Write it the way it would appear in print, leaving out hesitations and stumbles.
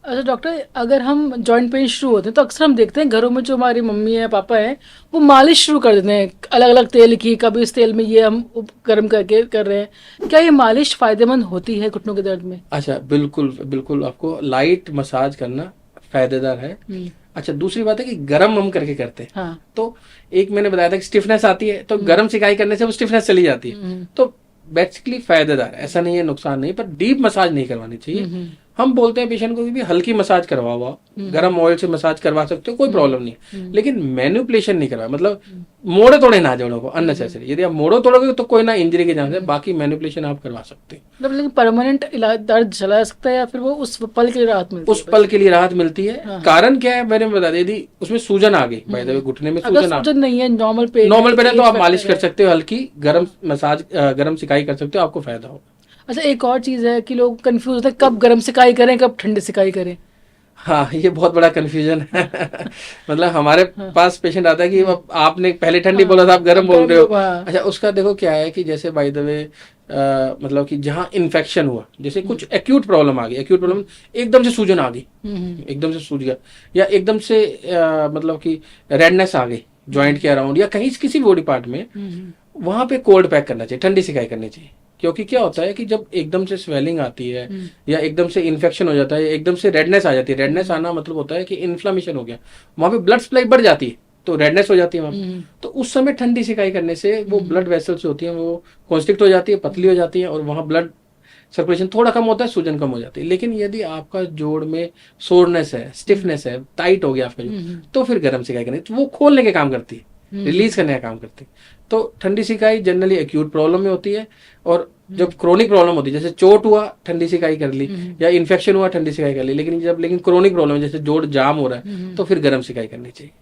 अच्छा डॉक्टर, अगर हम जॉइंट पेन शुरू होते हैं तो अक्सर हम देखते हैं घरों में जो हमारी मम्मी है पापा है वो मालिश शुरू कर देते हैं अलग अलग तेल की, कभी इस तेल में ये हम गर्म करके कर रहे हैं। क्या ये मालिश फायदेमंद होती है घुटनों के दर्द में? अच्छा, बिल्कुल बिल्कुल, आपको लाइट मसाज करना फायदेदार है। हम्म। अच्छा, दूसरी बात है कि गरम हम करके करते हैं, हाँ। तो एक मैंने बताया था कि स्टिफनेस आती है, तो हम्म। गरम सिकाई करने से वो स्टिफनेस चली जाती है। हम्म। तो बेसिकली फायदेदार है, ऐसा नहीं है नुकसान नहीं, पर डीप मसाज नहीं करवानी चाहिए। हम्म। हम बोलते हैं पेशेंट को कि भी हल्की मसाज करवाओ, आप गरम ऑयल से मसाज करवा सकते हो, कोई प्रॉब्लम नहीं है, लेकिन मैन्युपुलेशन नहीं करवा, मतलब मोड़े तोड़े ना जोड़ों को अननेसेसरी। यदि आप मोड़ो तोड़ोगे तो कोई ना इंजरी के चांस है, बाकी मैन्युपुलेशन आप करवा सकते हैं। मतलब लेकिन परमानेंट इलाज दर्द चला जा सकता है या फिर वो उस पल के लिए राहत मिलती उस है पल बस? के लिए राहत मिलती है। हाँ हाँ। कारण क्या है मैंने बता दिया, यदि उसमें सूजन आ गई, बाय द वे घुटने में अगर सूजन आ, सूजन नहीं है, नॉर्मल पेन है, नॉर्मल पेन है तो एज आप मालिश फैक्टर कर है। सकते हो, हल्की गरम मसाज गरम सिकाई कर सकते हो, आपको फायदा होगा। अच्छा, एक और चीज़ है कि लोग कंफ्यूज होते हैं कब गर्म सिकाई करें कब ठंडी सिकाई करें। हाँ, ये बहुत बड़ा कंफ्यूजन है। हाँ मतलब हमारे हाँ। पास पेशेंट आता है कि हम्म। अब आपने पहले ठंडी बोला था, हाँ, आप गर्म अब बोल गर्म रहे हो। लोग, हाँ। अच्छा, उसका देखो क्या है कि जैसे बाय द वे मतलब कि जहाँ इन्फेक्शन हुआ, जैसे कुछ एक्यूट प्रॉब्लम आ गई, एक्यूट प्रॉब्लम, एकदम से सूजन आ गई, हम्म। एकदम से सूज गया, या एकदम से मतलब कि रेडनेस आ गई जॉइंट के अराउंड या कहीं किसी बॉडी पार्ट में, हम्म। वहां पे कोल्ड पैक करना चाहिए, ठंडी सिकाई करनी चाहिए। क्योंकि क्या होता अच्छा। है कि जब एकदम से स्वेलिंग आती है हम्म। या एकदम से इन्फेक्शन हो जाता है, एकदम से रेडनेस आ जाती है, रेडनेस आना मतलब होता है कि इन्फ्लामेशन हो गया, वहां पे ब्लड सप्लाई बढ़ जाती है, तो रेडनेस हो जाती है वहां पे। हम्म। तो उस समय ठंडी सिकाई करने से वो हम्म। ब्लड वेसल्स होती हैं, वो कॉन्स्ट्रिक्ट हो जाती है, पतली हो जाती है, और वहां ब्लड सर्कुलेशन थोड़ा कम होता है, सूजन कम हो जाती है। लेकिन यदि आपका जोड़ में सोरनेस है, स्टिफनेस है, टाइट हो गया आपका जोड़, हम्म। तो फिर गर्म सिकाई करनी, तो वो खोलने के काम करती है, हम्म। रिलीज करने का काम करती है। तो ठंडी सिकाई जनरली एक्यूट प्रॉब्लम में होती है, और जब क्रोनिक प्रॉब्लम होती है, जैसे चोट हुआ ठंडी सिकाई कर ली, या इन्फेक्शन हुआ ठंडी सिकाई कर ली, लेकिन जब क्रोनिक प्रॉब्लम है, जैसे जोड़ जाम हो रहा है, तो फिर गर्म सिकाई करनी चाहिए।